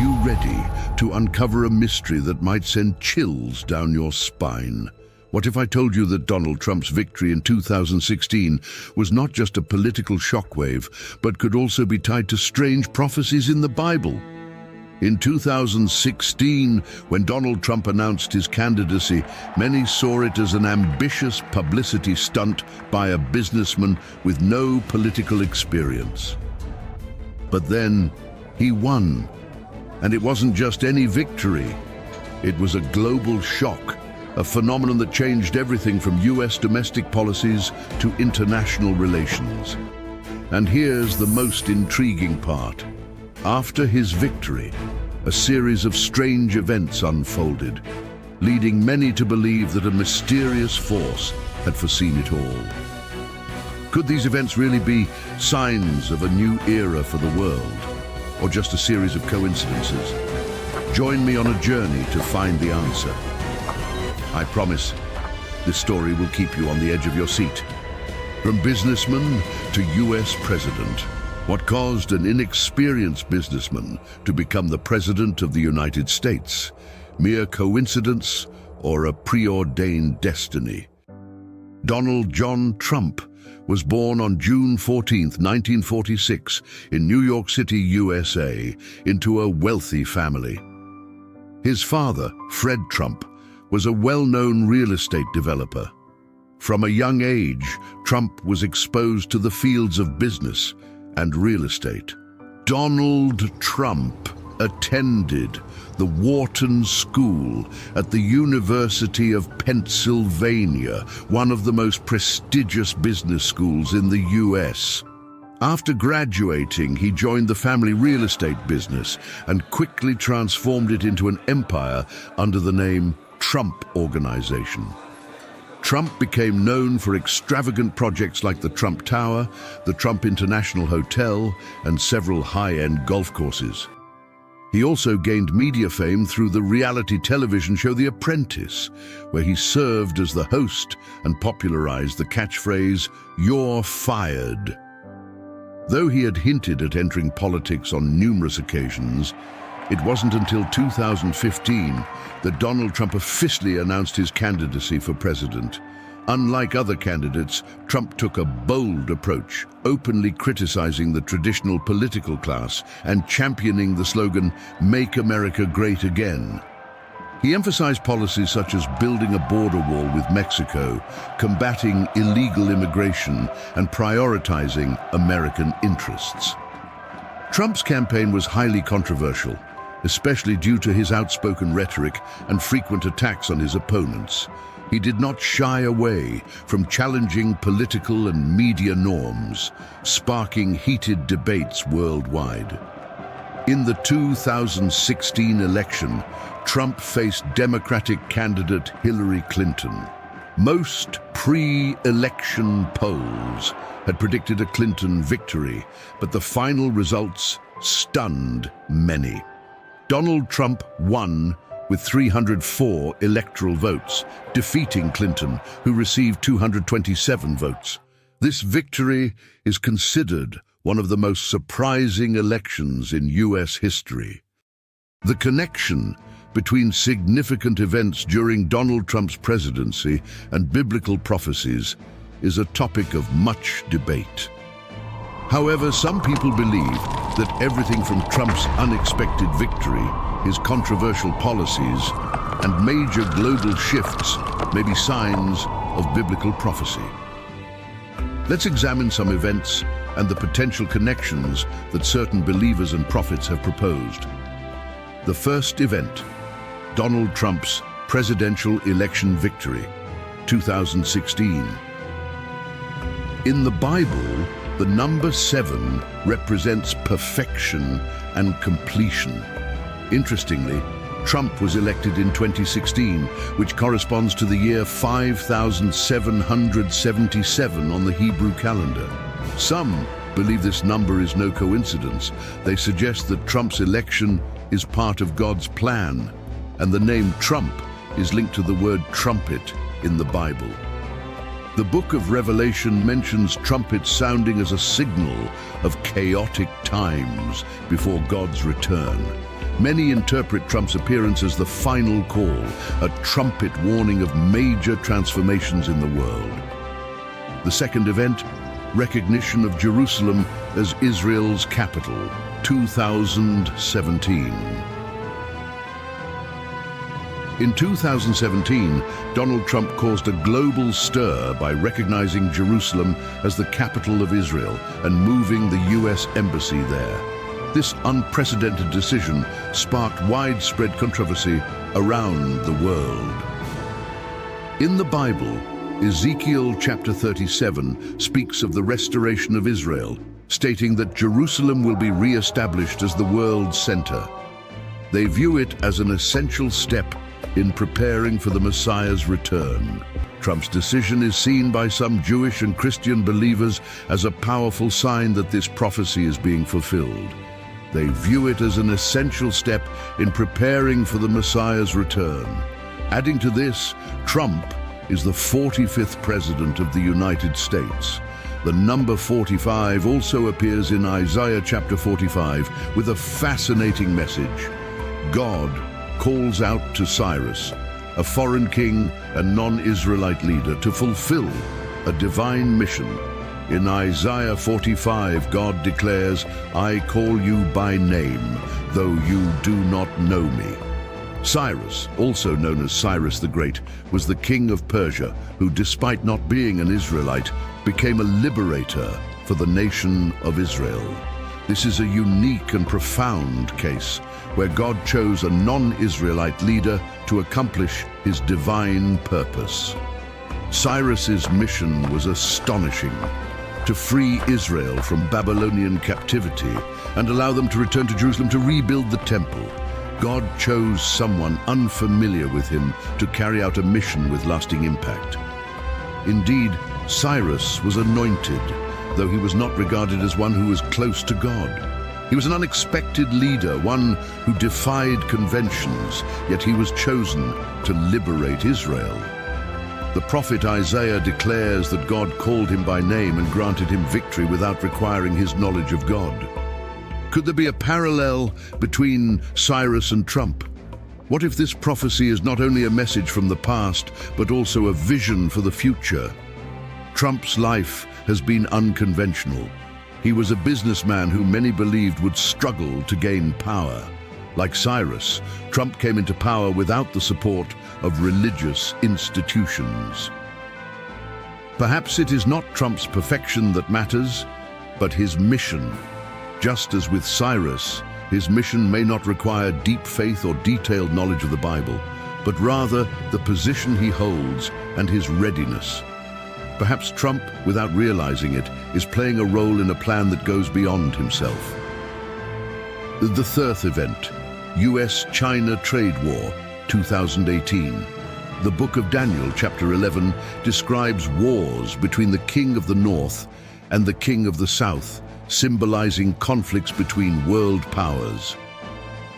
you ready to uncover a mystery that might send chills down your spine? What if I told you that Donald Trump's victory in 2016 was not just a political shockwave, but could also be tied to strange prophecies in the Bible? In 2016, when Donald Trump announced his candidacy, many saw it as an ambitious publicity stunt by a businessman with no political experience. But then, he won. And it wasn't just any victory. It was a global shock, a phenomenon that changed everything from US domestic policies to international relations. And here's the most intriguing part. After his victory, a series of strange events unfolded, leading many to believe that a mysterious force had foreseen it all. Could these events really be signs of a new era for the world, or just a series of coincidences? Join me on a journey to find the answer. I promise, this story will keep you on the edge of your seat. From businessman to US president, what caused an inexperienced businessman to become the President of the United States? Mere coincidence or a preordained destiny? Donald John Trump was born on June 14, 1946, in New York City, USA, into a wealthy family. His father, Fred Trump, was a well-known real estate developer. From a young age, Trump was exposed to the fields of business and real estate. Donald Trump attended the Wharton School at the University of Pennsylvania, one of the most prestigious business schools in the US. After graduating, he joined the family real estate business and quickly transformed it into an empire under the name Trump Organization. Trump became known for extravagant projects like the Trump Tower, the Trump International Hotel, and several high-end golf courses. He also gained media fame through the reality television show The Apprentice, where he served as the host and popularized the catchphrase, "You're fired." Though he had hinted at entering politics on numerous occasions, it wasn't until 2015 that Donald Trump officially announced his candidacy for president. Unlike other candidates, Trump took a bold approach, openly criticizing the traditional political class and championing the slogan, "Make America Great Again." He emphasized policies such as building a border wall with Mexico, combating illegal immigration, and prioritizing American interests. Trump's campaign was highly controversial, especially due to his outspoken rhetoric and frequent attacks on his opponents. He did not shy away from challenging political and media norms, sparking heated debates worldwide. In the 2016 election, Trump faced Democratic candidate Hillary Clinton. Most pre-election polls had predicted a Clinton victory, but the final results stunned many. Donald Trump won with 304 electoral votes, defeating Clinton, who received 227 votes. This victory is considered one of the most surprising elections in US history. The connection between significant events during Donald Trump's presidency and biblical prophecies is a topic of much debate. However, some people believe that everything from Trump's unexpected victory, his controversial policies, and major global shifts may be signs of biblical prophecy. Let's examine some events and the potential connections that certain believers and prophets have proposed. The first event, Donald Trump's presidential election victory, 2016. In the Bible, the number 7 represents perfection and completion. Interestingly, Trump was elected in 2016, which corresponds to the year 5777 on the Hebrew calendar. Some believe this number is no coincidence. They suggest that Trump's election is part of God's plan, and the name Trump is linked to the word trumpet in the Bible. The book of Revelation mentions trumpets sounding as a signal of chaotic times before God's return. Many interpret Trump's appearance as the final call, a trumpet warning of major transformations in the world. The second event, recognition of Jerusalem as Israel's capital, 2017. In 2017, Donald Trump caused a global stir by recognizing Jerusalem as the capital of Israel and moving the U.S. embassy there. This unprecedented decision sparked widespread controversy around the world. In the Bible, Ezekiel chapter 37 speaks of the restoration of Israel, stating that Jerusalem will be re-established as the world's center. They view it as an essential step in preparing for the Messiah's return. Trump's decision is seen by some Jewish and Christian believers as a powerful sign that this prophecy is being fulfilled. They view it as an essential step in preparing for the Messiah's return. Adding to this, Trump is the 45th President of the United States. The number 45 also appears in Isaiah chapter 45 with a fascinating message. God calls out to Cyrus, a foreign king and non-Israelite leader, to fulfill a divine mission. In Isaiah 45, God declares, "I call you by name, though you do not know me." Cyrus, also known as Cyrus the Great, was the king of Persia who, despite not being an Israelite, became a liberator for the nation of Israel. This is a unique and profound case where God chose a non-Israelite leader to accomplish his divine purpose. Cyrus's mission was astonishing: to free Israel from Babylonian captivity and allow them to return to Jerusalem to rebuild the temple. God chose someone unfamiliar with him to carry out a mission with lasting impact. Indeed, Cyrus was anointed, though he was not regarded as one who was close to God. He was an unexpected leader, one who defied conventions, yet he was chosen to liberate Israel. The prophet Isaiah declares that God called him by name and granted him victory without requiring his knowledge of God. Could there be a parallel between Cyrus and Trump? What if this prophecy is not only a message from the past, but also a vision for the future? Trump's life has been unconventional. He was a businessman who many believed would struggle to gain power. Like Cyrus, Trump came into power without the support of religious institutions. Perhaps it is not Trump's perfection that matters, but his mission. Just as with Cyrus, his mission may not require deep faith or detailed knowledge of the Bible, but rather the position he holds and his readiness. Perhaps Trump, without realizing it, is playing a role in a plan that goes beyond himself. The third event, US-China trade war, 2018. The book of Daniel, chapter 11, describes wars between the king of the north and the king of the south, symbolizing conflicts between world powers.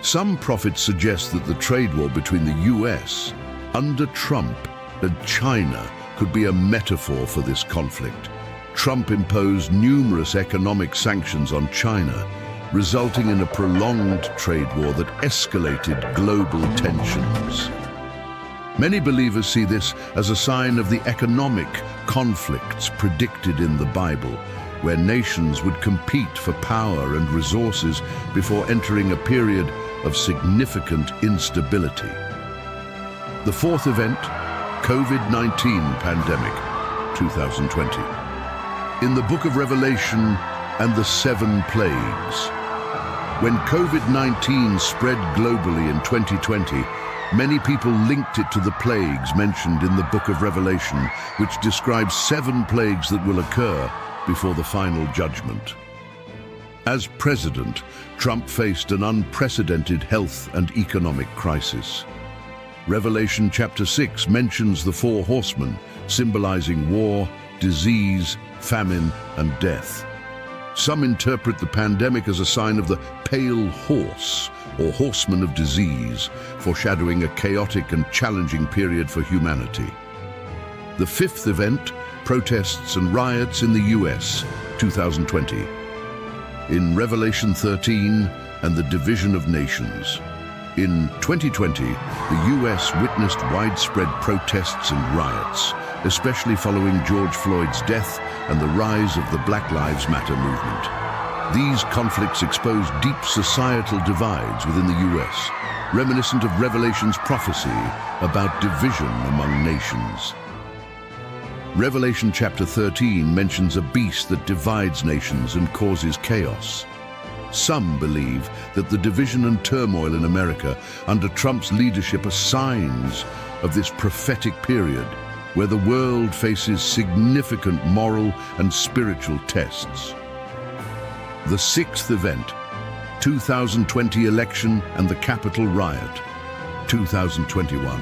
Some prophets suggest that the trade war between the US under Trump and China could be a metaphor for this conflict. Trump imposed numerous economic sanctions on China, resulting in a prolonged trade war that escalated global tensions. Many believers see this as a sign of the economic conflicts predicted in the Bible, where nations would compete for power and resources before entering a period of significant instability. The fourth event, COVID-19 pandemic, 2020. In the book of Revelation and the 7 plagues. When COVID-19 spread globally in 2020, many people linked it to the plagues mentioned in the book of Revelation, which describes 7 plagues that will occur before the final judgment. As president, Trump faced an unprecedented health and economic crisis. Revelation chapter 6 mentions the 4 horsemen, symbolizing war, disease, famine, and death. Some interpret the pandemic as a sign of the pale horse, or horseman of disease, foreshadowing a chaotic and challenging period for humanity. The fifth event, protests and riots in the US, 2020. In Revelation 13, and the division of nations. In 2020, the US witnessed widespread protests and riots, especially following George Floyd's death and the rise of the Black Lives Matter movement. These conflicts expose deep societal divides within the US, reminiscent of Revelation's prophecy about division among nations. Revelation chapter 13 mentions a beast that divides nations and causes chaos. Some believe that the division and turmoil in America under Trump's leadership are signs of this prophetic period where the world faces significant moral and spiritual tests. The sixth event, 2020 election and the Capitol riot, 2021.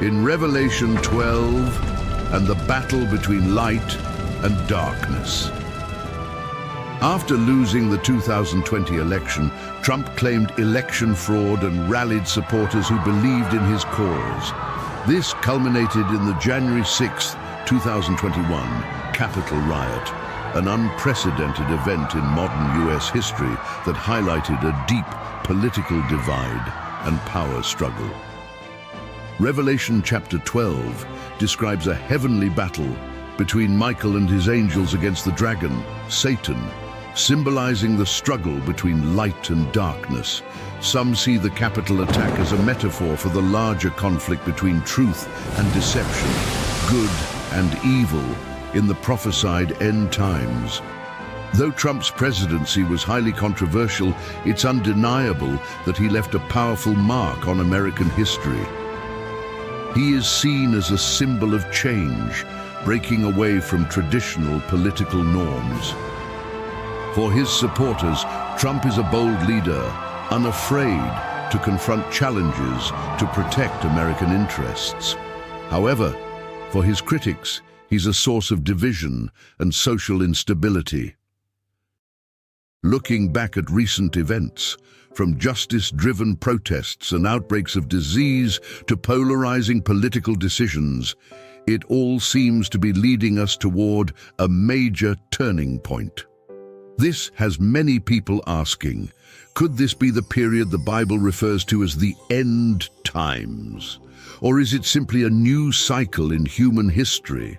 In Revelation 12, and the battle between light and darkness. After losing the 2020 election, Trump claimed election fraud and rallied supporters who believed in his cause. This culminated in the January 6, 2021 Capitol riot, an unprecedented event in modern US history that highlighted a deep political divide and power struggle. Revelation chapter 12 describes a heavenly battle between Michael and his angels against the dragon, Satan, symbolizing the struggle between light and darkness. Some see the Capitol attack as a metaphor for the larger conflict between truth and deception, good and evil, in the prophesied end times. Though Trump's presidency was highly controversial, it's undeniable that he left a powerful mark on American history. He is seen as a symbol of change, breaking away from traditional political norms. For his supporters, Trump is a bold leader, unafraid to confront challenges to protect American interests. However, for his critics, he's a source of division and social instability. Looking back at recent events, from justice-driven protests and outbreaks of disease to polarizing political decisions, it all seems to be leading us toward a major turning point. This has many people asking, could this be the period the Bible refers to as the end times? Or is it simply a new cycle in human history?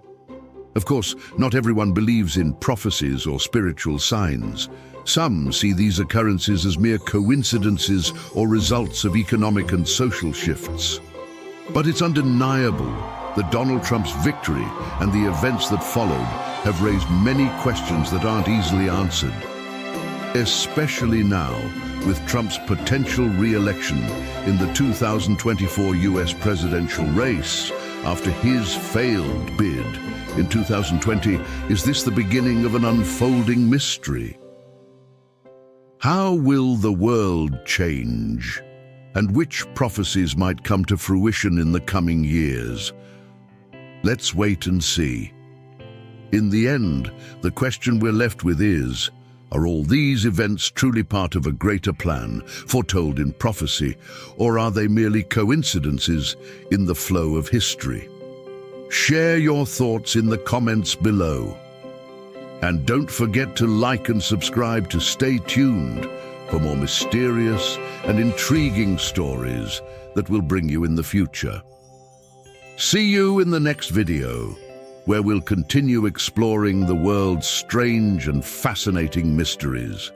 Of course, not everyone believes in prophecies or spiritual signs. Some see these occurrences as mere coincidences or results of economic and social shifts. But it's undeniable that Donald Trump's victory and the events that followed have raised many questions that aren't easily answered. Especially now, with Trump's potential re-election in the 2024 US presidential race after his failed bid in 2020, is this the beginning of an unfolding mystery? How will the world change? And which prophecies might come to fruition in the coming years? Let's wait and see. In the end, the question we're left with is, are all these events truly part of a greater plan, foretold in prophecy, or are they merely coincidences in the flow of history? Share your thoughts in the comments below. And don't forget to like and subscribe to stay tuned for more mysterious and intriguing stories that will bring you in the future. See you in the next video, where we'll continue exploring the world's strange and fascinating mysteries.